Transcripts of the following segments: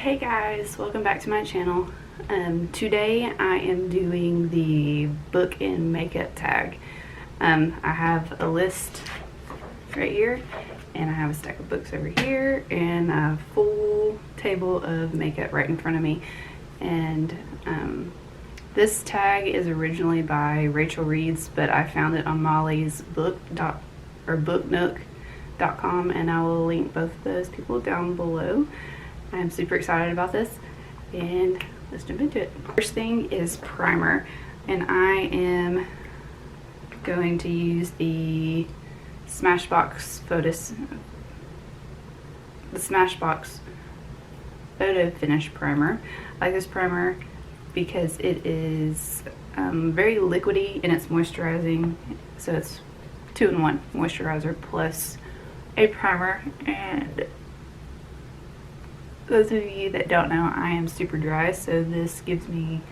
Hey guys, welcome back to my channel. Today I am doing the book and makeup tag. I have a list right here, and I have a stack of books over here, and a full table of makeup right in front of me. And this tag is originally by Rachel Reeds, but I found it on Molly's booknook.com, and I will link both of those people down below. I'm super excited about this, and let's jump into it. First thing is primer, and I am going to use the Smashbox Photo Finish Primer. I like this primer because it is very liquidy and it's moisturizing, so it's 2-in-1 moisturizer plus a primer. And those of you that don't know, I am super dry, so this gives me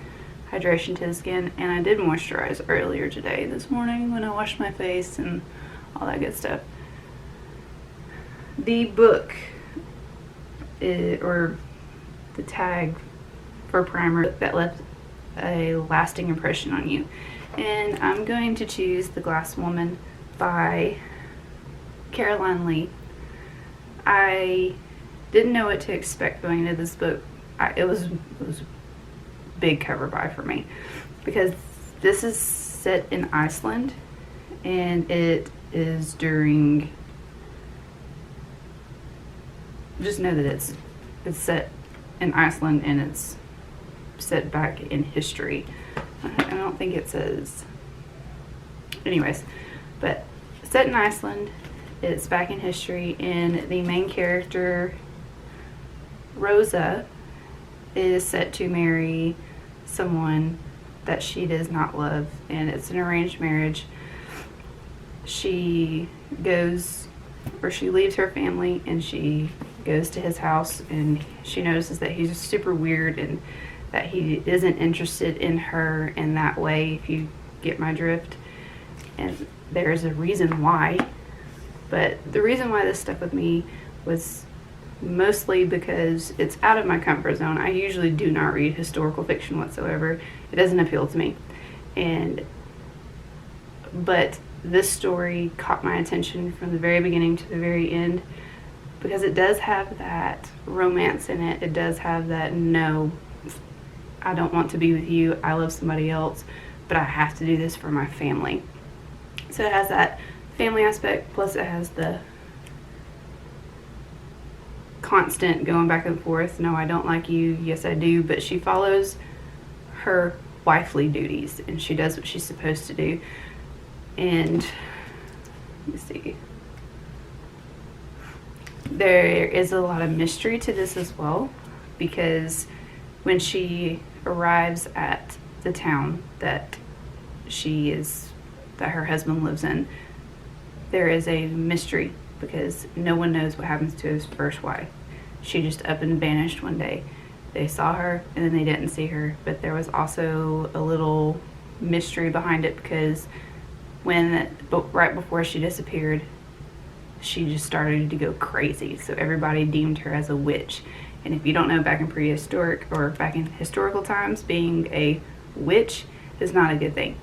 hydration to the skin. And I did moisturize earlier today, this morning, when I washed my face and all that good stuff. The book, or the tag for primer that left a lasting impression on you. And I'm going to choose The Glass Woman by Caroline Leigh. I didn't know what to expect going into this book. It was a big cover buy for me, because this is set in Iceland, and it is during, just know that it's set in Iceland, and it's set back in history. I don't think it says, anyways, but set in Iceland, it's back in history, and the main character, Rosa, is set to marry someone that she does not love, and it's an arranged marriage. She leaves her family, and she goes to his house, and she notices that he's super weird and that he isn't interested in her in that way, if you get my drift. And there's a reason why, but the reason why this stuck with me was mostly because it's out of my comfort zone. I usually do not read historical fiction whatsoever. It doesn't appeal to me. But this story caught my attention from the very beginning to the very end, because it does have that romance in it. It does have that, no, I don't want to be with you, I love somebody else, but I have to do this for my family. So it has that family aspect, plus it has the constant going back and forth. No, I don't like you. Yes, I do. But she follows her wifely duties, and she does what she's supposed to do. And let me see. There is a lot of mystery to this as well, because when she arrives at the town that her husband lives in, there is a mystery, because no one knows what happens to his first wife. She just up and vanished one day. They saw her, and then they didn't see her. But there was also a little mystery behind it, because right before she disappeared, she just started to go crazy. So everybody deemed her as a witch. And if you don't know, back in historical times, being a witch is not a good thing.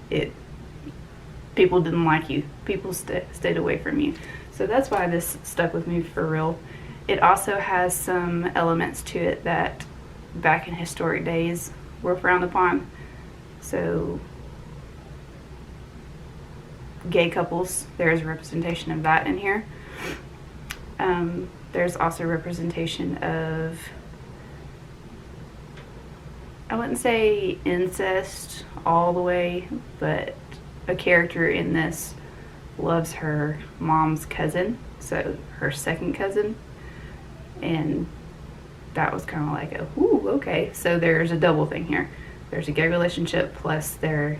People didn't like you. People stayed away from you. So that's why this stuck with me for real. It also has some elements to it that back in historic days were frowned upon. So gay couples, there's a representation of that in here. There's also representation of, I wouldn't say incest all the way, but a character in this loves her mom's cousin, so her second cousin, and that was kind of like okay, so there's a double thing here. There's a gay relationship, plus there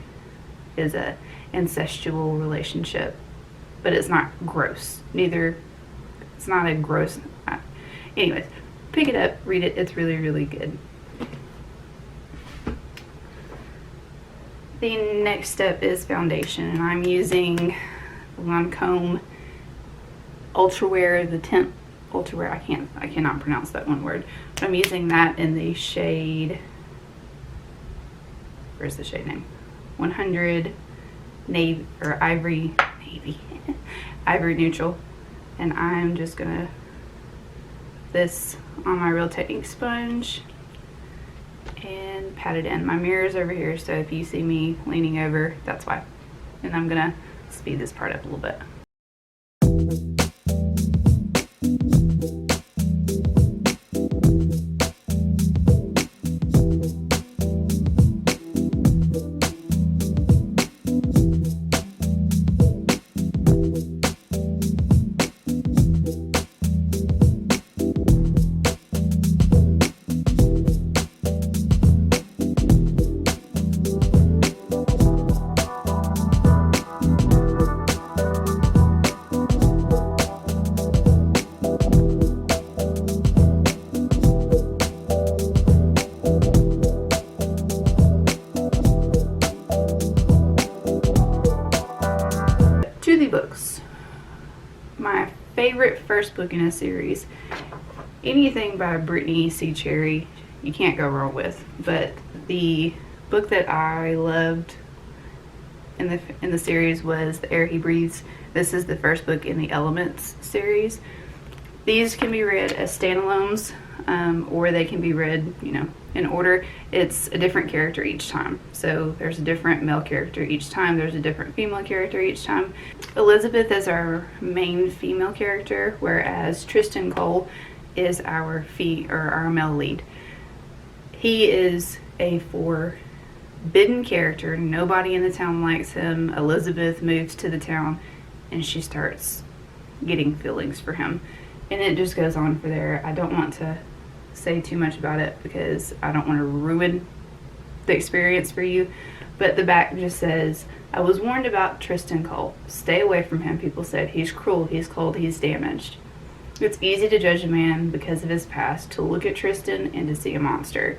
is a incestual relationship, but it's not gross. It's not a gross, anyways, pick it up, read it, it's really, really good. The next step is foundation, and I'm using Lancome Ultra Wear the ultra rare. I cannot pronounce that one word, but I'm using that in the shade, where's the shade name? 100 navy, or ivory navy, ivory neutral. And I'm just gonna this on my Real Technique sponge and pat it in. My mirror's over here, so if you see me leaning over, that's why. And I'm gonna speed this part up a little bit. To the books. My favorite first book in a series, anything by Brittany C. Cherry, you can't go wrong with. But the book that I loved in the series was The Air He Breathes. This is the first book in the Elements series. These can be read as standalones, or they can be read, you know, in order. It's a different character each time. So there's a different male character each time. There's a different female character each time. Elizabeth is our main female character, whereas Tristan Cole is our male lead. He is a forbidden character. Nobody in the town likes him. Elizabeth moves to the town and she starts getting feelings for him. And it just goes on for there. I don't want to say too much about it because I don't want to ruin the experience for you. But the back just says, I was warned about Tristan Cole. Stay away from him, people said. He's cruel, he's cold, he's damaged. It's easy to judge a man because of his past, to look at Tristan and to see a monster.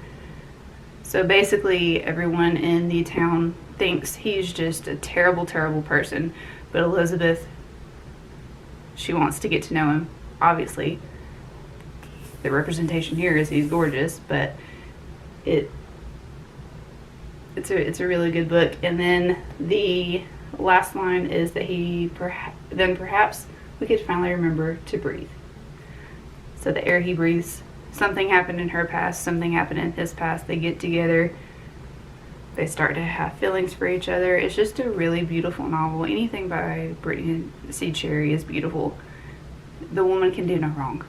So basically, everyone in the town thinks he's just a terrible, terrible person. But Elizabeth, she wants to get to know him. Obviously, the representation here is he's gorgeous, but it's a really good book. And then the last line is that perhaps we could finally remember to breathe. So the air he breathes, something happened in her past, something happened in his past. They get together, they start to have feelings for each other. It's just a really beautiful novel. Anything by Brittany C. Cherry is beautiful. The woman can do no wrong.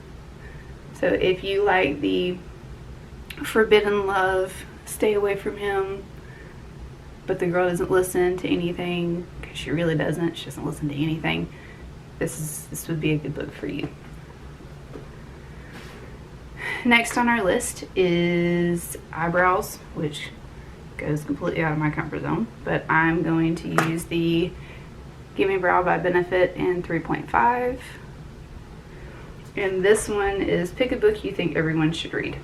So if you like the forbidden love, stay away from him, but the girl doesn't listen to anything, because she really doesn't. She doesn't listen to anything. This would be a good book for you. Next on our list is Eyebrows, which goes completely out of my comfort zone, but I'm going to use the Gimme Brow by Benefit in 3.5. And this one is pick a book you think everyone should read.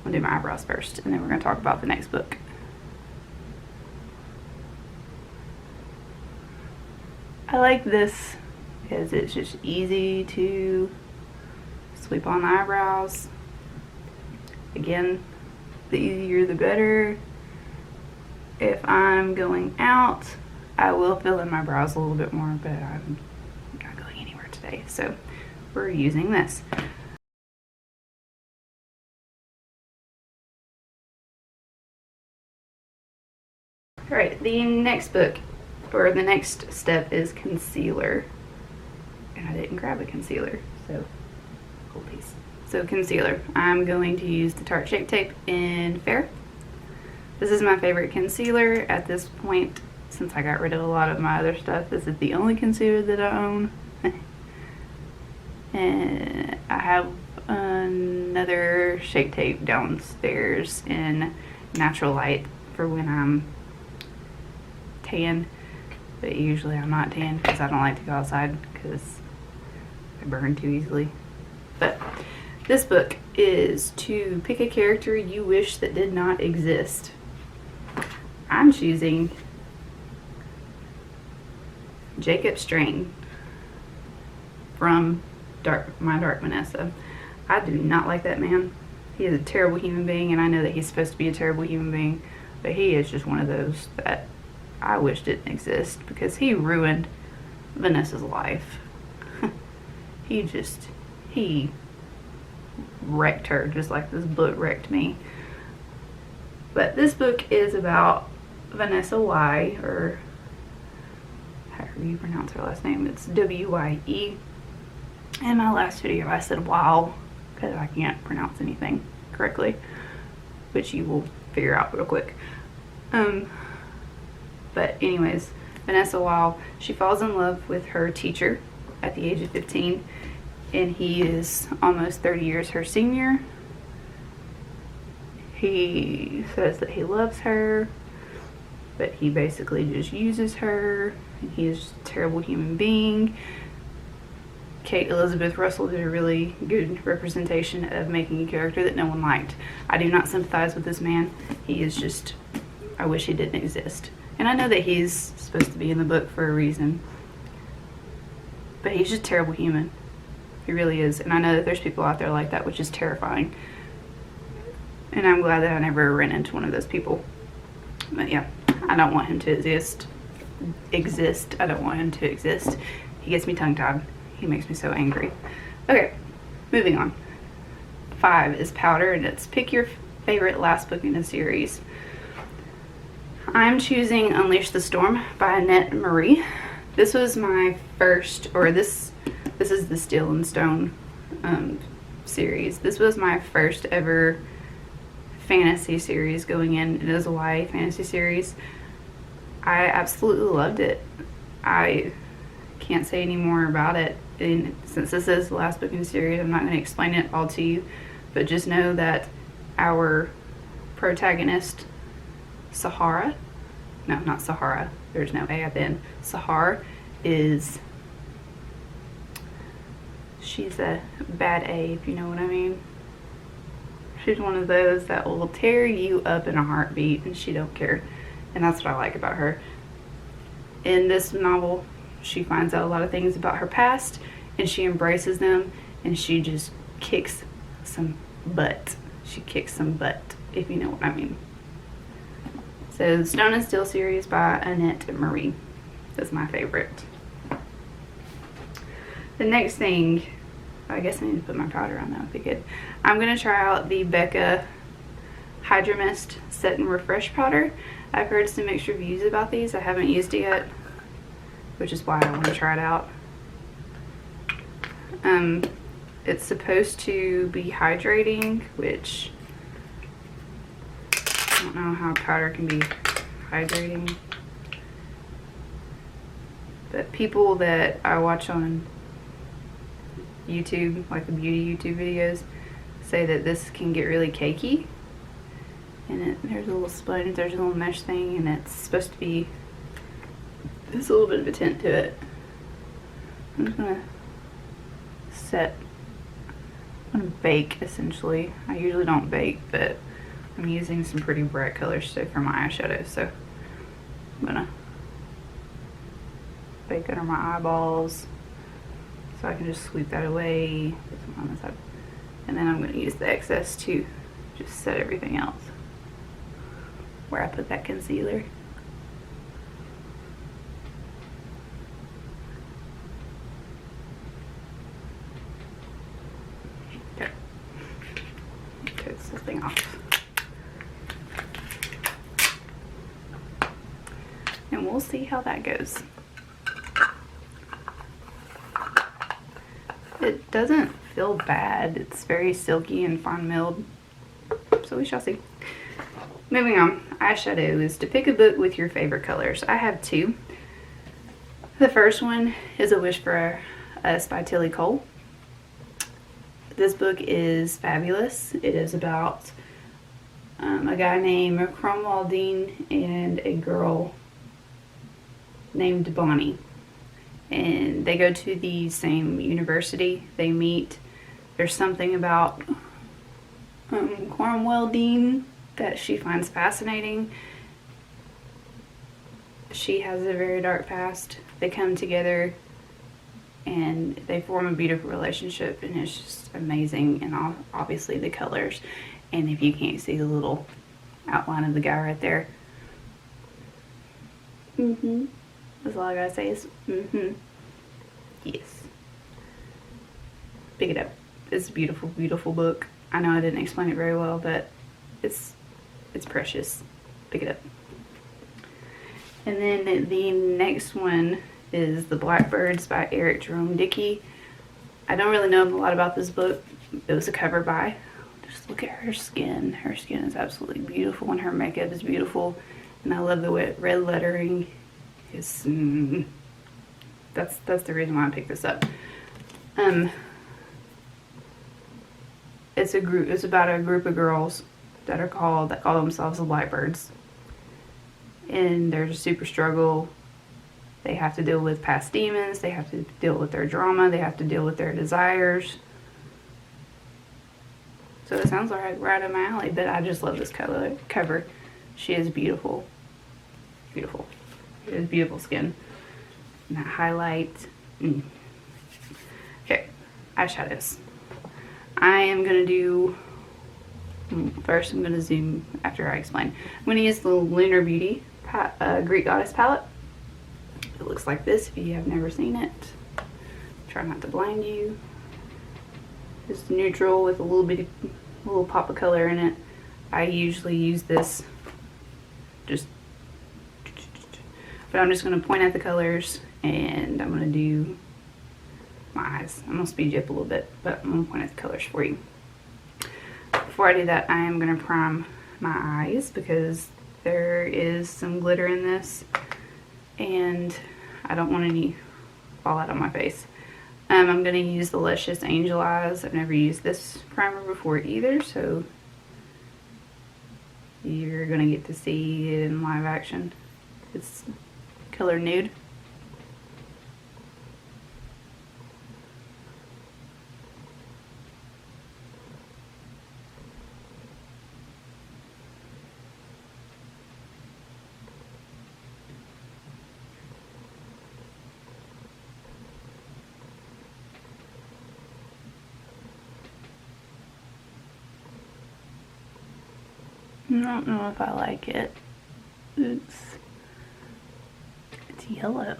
I'll do my eyebrows first, and then we're going to talk about the next book. I like this because it's just easy to sweep on the eyebrows. Again, the easier the better. If I'm going out, I will fill in my brows a little bit more, but I'm not going anywhere today, so we're using this. Alright, the next book, or the next step, is concealer. And I didn't grab a concealer, so cool piece. So concealer, I'm going to use the Tarte Shape Tape in Fair. This is my favorite concealer at this point. Since I got rid of a lot of my other stuff, this is the only concealer that I own. And I have another Shape Tape downstairs in Natural Light for when I'm tan, but usually I'm not tan because I don't like to go outside because I burn too easily. But this book is to pick a character you wish that did not exist. I'm choosing Jacob Strain from My Dark Vanessa. I do not like that man. He is a terrible human being, and I know that he's supposed to be a terrible human being, but he is just one of those that I wish didn't exist, because he ruined Vanessa's life. He wrecked her just like this book wrecked me. But this book is about Vanessa Y, or however you pronounce her last name. It's W-Y-E. In my last video I said wow, because I can't pronounce anything correctly, which you will figure out real quick. But anyways, Vanessa Weil, she falls in love with her teacher at the age of 15, and he is almost 30 years her senior. He says that he loves her, but he basically just uses her, and he is just a terrible human being. Kate Elizabeth Russell did a really good representation of making a character that no one liked. I do not sympathize with this man. He is just, I wish he didn't exist. And I know that he's supposed to be in the book for a reason, but he's just a terrible human. He really is. And I know that there's people out there like that, which is terrifying. And I'm glad that I never ran into one of those people. But yeah, I don't want him to exist. I don't want him to exist. He gets me tongue-tied. He makes me so angry. Okay, moving on. 5 is Powder, and it's pick your favorite last book in a series. I'm choosing Unleash the Storm by Annette Marie. This was my first, or this is the Steel and Stone series. This was my first ever fantasy series going in. It is a YA fantasy series. I absolutely loved it. I can't say any more about it. And since this is the last book in the series, I'm not going to explain it all to you, but just know that our protagonist, Sahara, no, not Sahara, there's no A at the end, Sahara she's a bad A, if you know what I mean. She's one of those that will tear you up in a heartbeat, and she don't care. And that's what I like about her. In this novel, she finds out a lot of things about her past, and she embraces them, and she just kicks some butt. She kicks some butt, if you know what I mean. So, the Stone and Steel series by Annette Marie is my favorite. The next thing, I guess I need to put my powder on, that would be good. I'm going to try out the Becca Hydra Mist Set and Refresh powder. I've heard some mixed reviews about these. I haven't used it yet, which is why I want to try it out. It's supposed to be hydrating, which I don't know how powder can be hydrating. But people that I watch on YouTube, like the beauty YouTube videos, say that this can get really cakey. And there's a little sponge, there's a little mesh thing, and it's supposed to be, there's a little bit of a tint to it. I'm just gonna I'm gonna bake essentially. I usually don't bake, but I'm using some pretty bright colors today for my eyeshadow, so I'm gonna bake under my eyeballs so I can just sweep that away. Put some on this side. And then I'm gonna use the excess to just set everything else where I put that concealer. Okay. Toast this thing off. And we'll see how that goes. It doesn't feel bad. It's very silky and fine milled. So we shall see. Moving on, eyeshadow is to pick a book with your favorite colors. I have 2. The first one is A Wish for Us by Tilly Cole. This book is fabulous. It is about a guy named Cromwell Dean and a girl named Bonnie. And they go to the same university. They meet. There's something about Cromwell Dean that she finds fascinating. She has a very dark past. They come together and they form a beautiful relationship, and it's just amazing. And obviously the colors, and if you can't see the little outline of the guy right there, that's all I gotta say is yes. Pick it up. It's a beautiful, beautiful book. I know I didn't explain it very well, but it's precious. Pick it up. And then the next one is The Blackbirds by Eric Jerome Dickey. I don't really know a lot about this book. It was a cover by. Just look at her skin. Her skin is absolutely beautiful, and her makeup is beautiful. And I love the red lettering. It's, that's the reason why I picked this up. It's about a group of girls that call themselves the Blackbirds, and there's a super struggle. They have to deal with past demons. They have to deal with their drama. They have to deal with their desires. So it sounds like right up my alley, but I just love this cover. She is beautiful. Beautiful. She has beautiful skin. And that highlight. Okay, eyeshadows. I am going to do, first I'm going to zoom after I explain. I'm going to use the Lunar Beauty Greek Goddess palette. It looks like this if you have never seen it. Try not to blind you. It's neutral with a little pop of color in it. I usually use this but I'm just going to point at the colors, and I'm going to do my eyes. I'm going to speed you up a little bit, but I'm going to point at the colors for you. Before I do that, I am going to prime my eyes because there is some glitter in this, and I don't want any fall out on my face. I'm going to use the Luscious Angel Eyes. I've never used this primer before either, so you're going to get to see it in live action. It's color Nude. I don't know if I like it. It's yellow.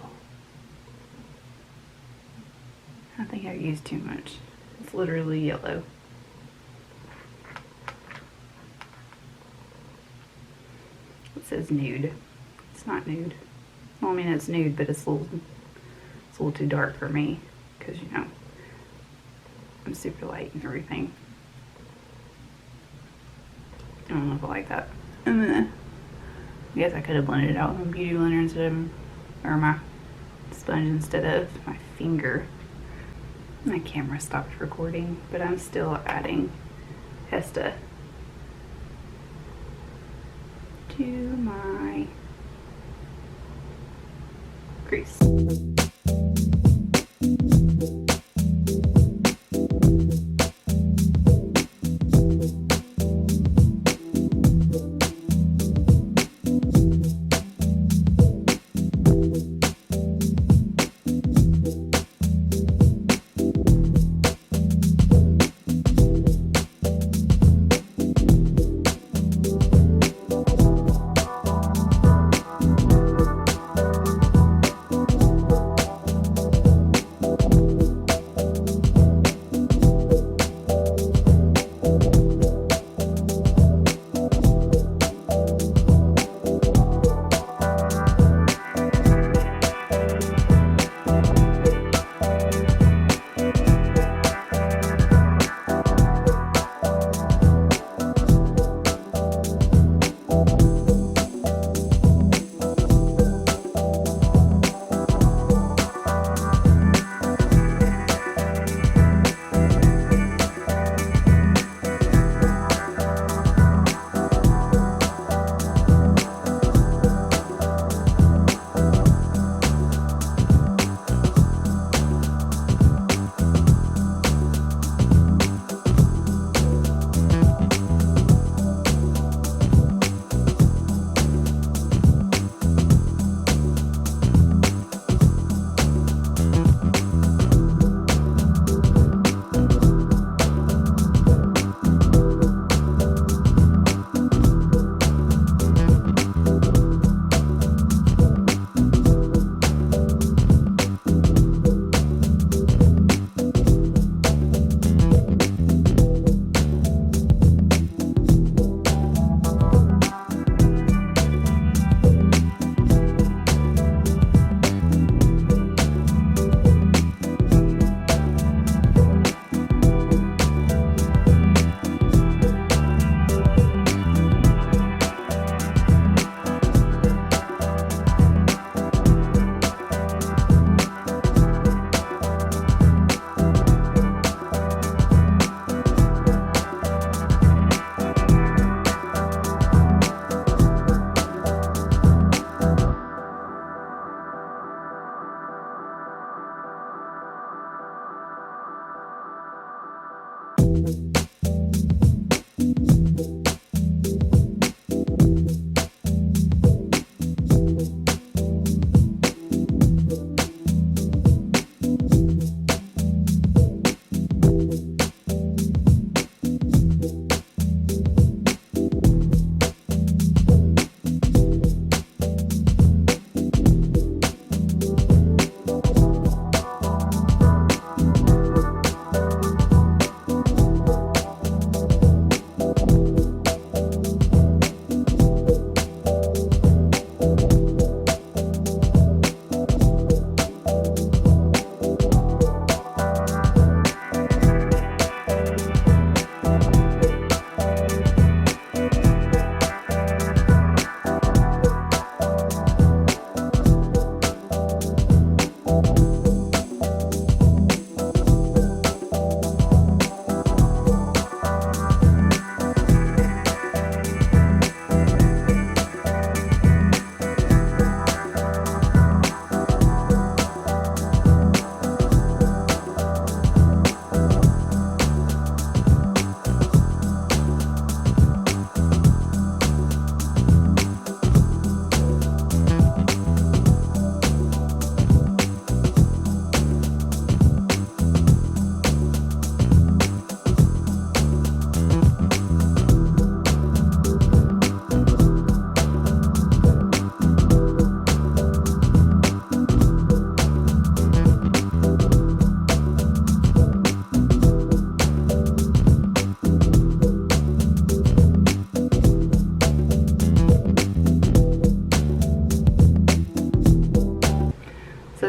I think I used too much. It's literally yellow. It says nude. It's not nude. Well, I mean it's nude, but it's a little too dark for me because, you know, I'm super light and everything. I don't know if I like that. And then I guess I could have blended it out with my beauty blender instead of, or my sponge instead of my finger. My camera stopped recording, but I'm still adding Hesta to my crease.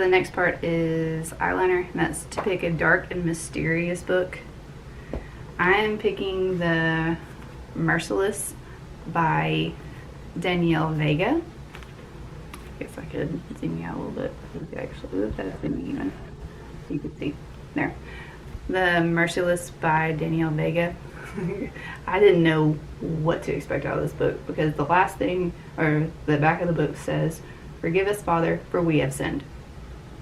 next part is eyeliner, and that's to pick a dark and mysterious book. I am picking The Merciless by Danielle Vega. I guess I could zoom you out a little bit. Actually, that's zooming even. You can see there. The Merciless by Danielle Vega. I didn't know what to expect out of this book because the last thing, or the back of the book says, "Forgive us, Father, for we have sinned."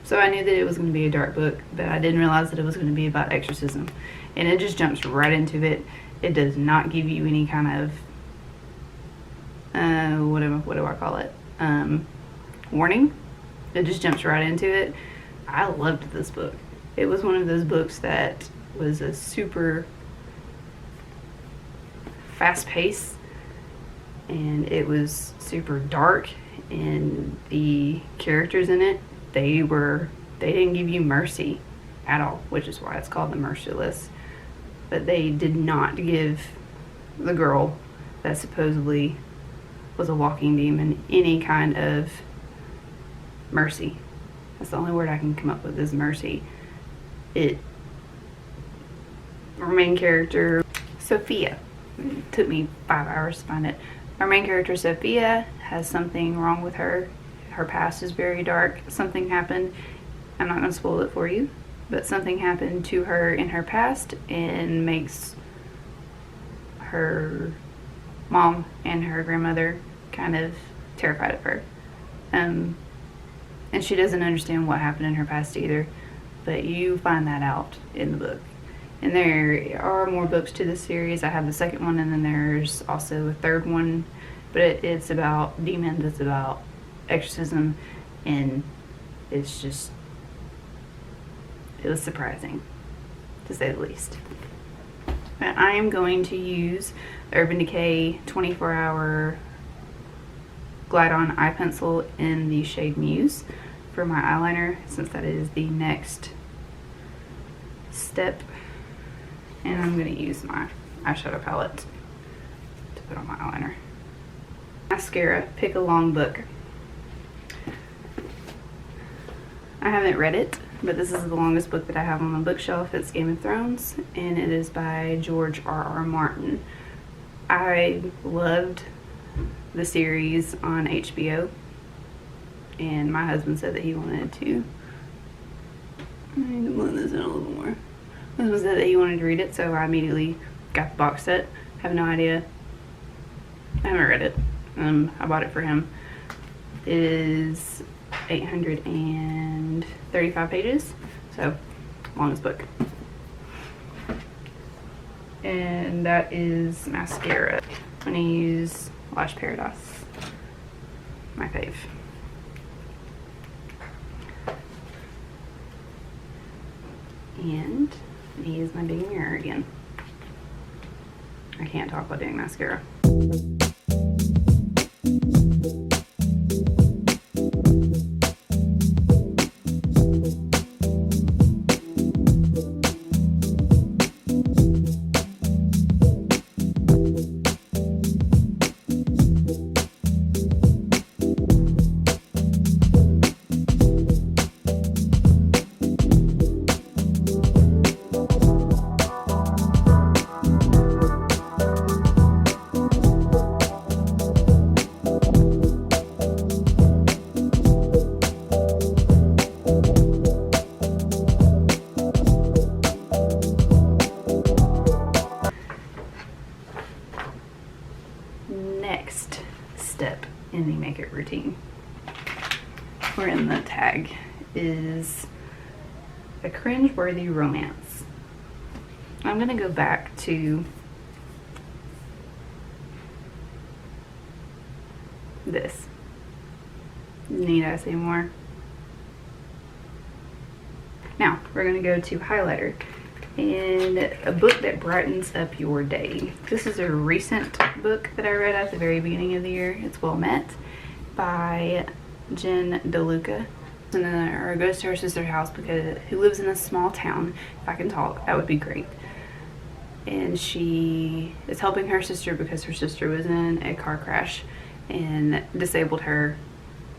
So I knew that it was going to be a dark book, but I didn't realize that it was going to be about exorcism. And it just jumps right into it. It does not give you any kind of, what do I call it? Warning. It just jumps right into it. I loved this book. It was one of those books that was a super fast pace, and it was super dark, and the characters in it, they didn't give you mercy at all, which is why it's called The Merciless. But they did not give the girl that supposedly was a walking demon any kind of mercy. That's the only word I can come up with, is mercy. Our main character, Sophia, it took me 5 hours to find it. Our main character, Sophia, has something wrong with her. Her past is very dark. Something happened. I'm not going to spoil it for you, but something happened to her in her past and makes her mom and her grandmother kind of terrified of her. And she doesn't understand what happened in her past either, but you find that out in the book. And there are more books to this series. I have the second one, and then there's also a third one, but it's about demons, it's about exorcism, and it was surprising, to say the least. And I am going to use the Urban Decay 24-hour Glide-On eye pencil in the shade Muse for my eyeliner, since that is the next step. And I'm going to use my eyeshadow palette to put on my eyeliner. Mascara, pick a long book. I haven't read it, but this is the longest book that I have on my bookshelf. It's Game of Thrones, and it is by George R.R. Martin. I loved the series on HBO, and my husband said that he wanted to. I need to blend this in a little more. My husband said that he wanted to read it, so I immediately got the box set. Have no idea. I haven't read it. I bought it for him. It is 835 pages, so longest book. And that is mascara. I'm gonna use Lash Paradise, my fave. And I'm gonna use my big mirror again. I can't talk while doing mascara. Next step in the makeup routine, or in the tag, is a cringe-worthy romance. I'm gonna go back to this. Need I say more? Now we're gonna go to highlighter and a book that brightens up your day. This is a recent book that I read at the very beginning of the year. It's Well Met by Jen DeLuca. Or goes to her sister's house because who lives in a small town. If I can talk, that would be great. And she is helping her sister because her sister was in a car crash and disabled her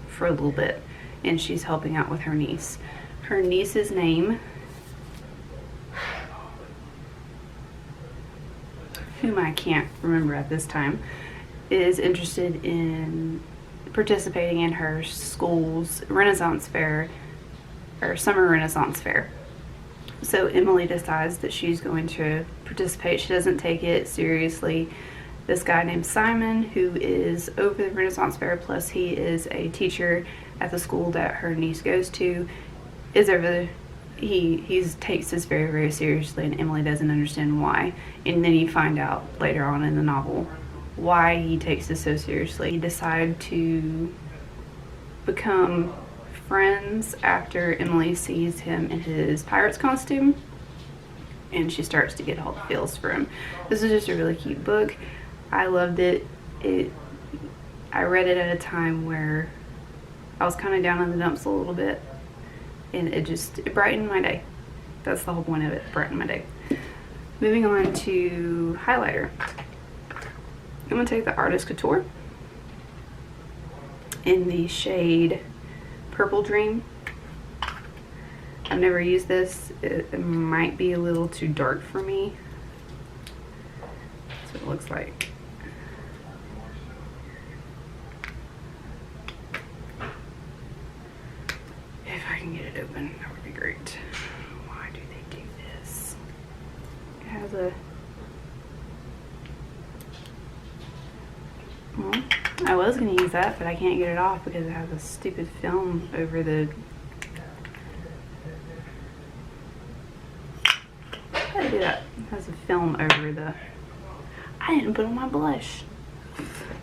for a little bit. and she's helping out with her niece. Her niece's name, whom I can't remember at this time, is interested in participating in her school's Renaissance fair, or summer Renaissance fair. So Emily decides that she's going to participate. She doesn't take it seriously. This guy named Simon, who is over the Renaissance fair, plus he is a teacher at the school that her niece goes to, is over the, he takes this very, very seriously, and Emily doesn't understand why. And then you find out later on in the novel why he takes this so seriously. He decided to become friends after Emily sees him in his pirate's costume, and she starts to get all the feels for him. This is just a really cute book. I loved it. I read it at a time where I was kind of down in the dumps a little bit, and it brightened my day. That's the whole point of it, brighten my day. Moving on to highlighter. I'm going to take the Artist Couture in the shade Purple Dream. I've never used this. It might be a little too dark for me. That's what it looks like. If I can get it open, that would be great. Why do they do this? It has a... Well, I was going to use that, but I can't get it off because it has a stupid film over the... How to do that? It has a film over the... I didn't put on my blush.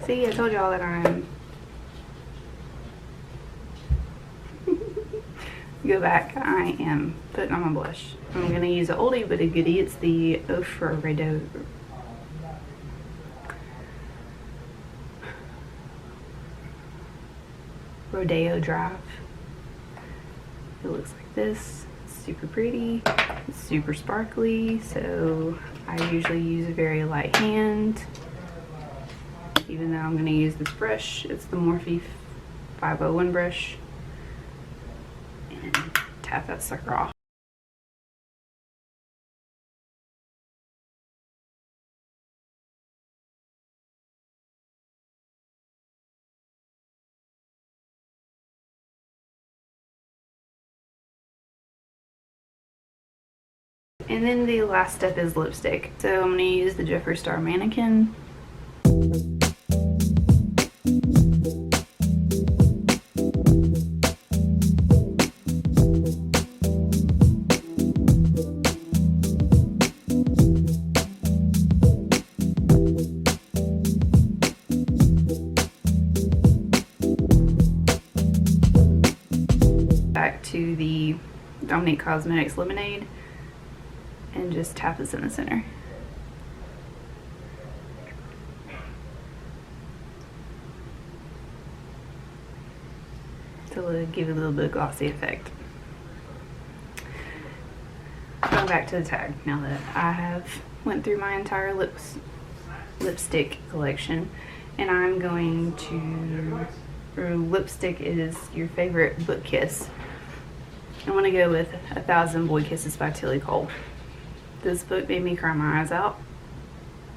See, I told y'all that I'm... Go back. I am putting on my blush. I'm going to use an oldie but a goodie. It's the Ofra Rodeo Drive. It looks like this. It's super pretty. It's super sparkly, so I usually use a very light hand. Even though I'm going to use this brush, it's the Morphe 501 brush. And tap that sucker off. And then the last step is lipstick. So I'm going to use the Jeffree Star Mannequin. Back to the Dominique Cosmetics Lemonade, and just tap this in the center. To give it a little bit of glossy effect. Going back to the tag, now that I have went through my entire lipstick collection, and I'm going to... Lipstick is your favorite book kiss. I want to go with 1,000 Boy Kisses by Tilly Cole. This book made me cry my eyes out.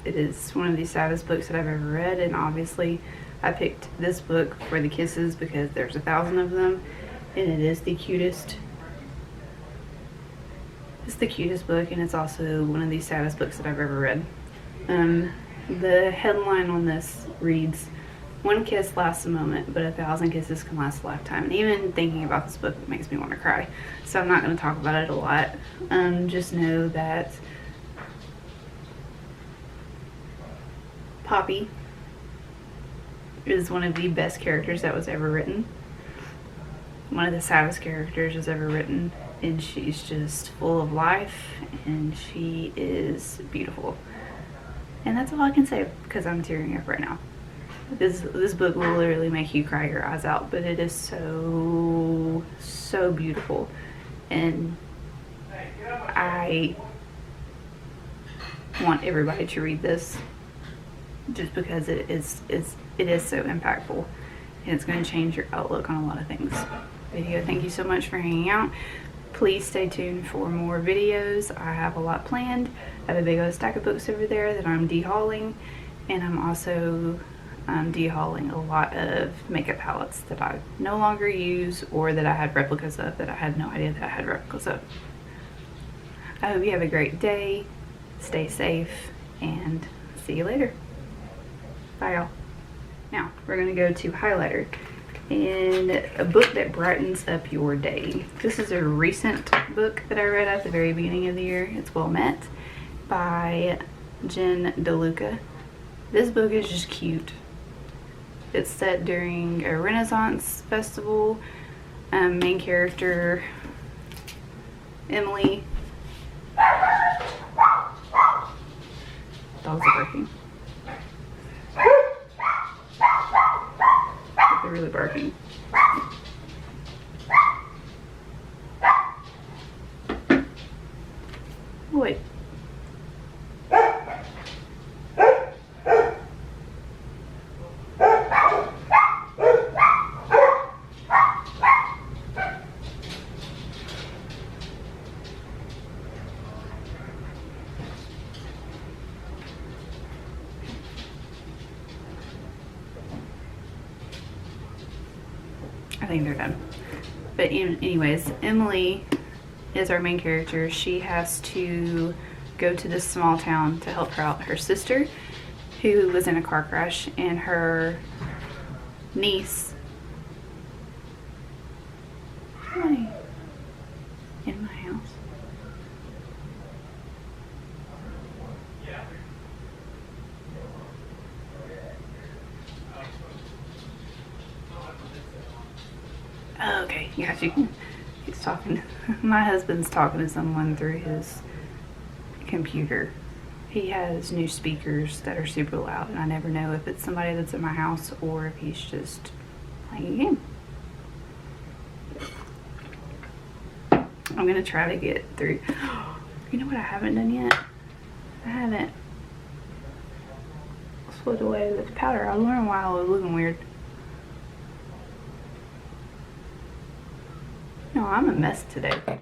It is one of the saddest books that I've ever read, and obviously I picked this book for the kisses because there's 1,000 of them, and it is the cutest. It's the cutest book, and it's also one of the saddest books that I've ever read. The headline on this reads, "One kiss lasts a moment, but 1,000 kisses can last a lifetime." And even thinking about this book makes me want to cry. So I'm not going to talk about it a lot. Just know that Poppy is one of the best characters that was ever written. One of the saddest characters was ever written. And she's just full of life, and she is beautiful. And that's all I can say because I'm tearing up right now. This book will literally make you cry your eyes out, but it is so beautiful, and I want everybody to read this just because it is so impactful, and it's going to change your outlook on a lot of things. video. Thank you so much for hanging out. Please stay tuned for more videos. I have a lot planned. I have a big old stack of books over there that I'm de-hauling, and I'm also de-hauling a lot of makeup palettes that I no longer use or that I had replicas of that I had no idea that I had replicas of. I hope you have a great day. Stay safe and see you later. Bye y'all. Now we're gonna go to highlighter and a book that brightens up your day. This is a recent book that I read at the very beginning of the year. It's Well Met by Jen DeLuca. This book is just cute. It's set during a Renaissance festival. Main character Emily. Dogs are barking. They're really barking. Wait. I think they're done. But anyways, Emily is our main character. She has to go to this small town to help her out. Her sister, who was in a car crash, and her niece. Hi. In my house. Okay, got you. He's talking. My husband's talking to someone through his computer. He has new speakers that are super loud, and I never know if it's somebody that's at my house or if he's just playing a game. I'm gonna try to get through. You know what I haven't done yet? I haven't swept away the powder. I was wondering why I was looking weird. No, I'm a mess today.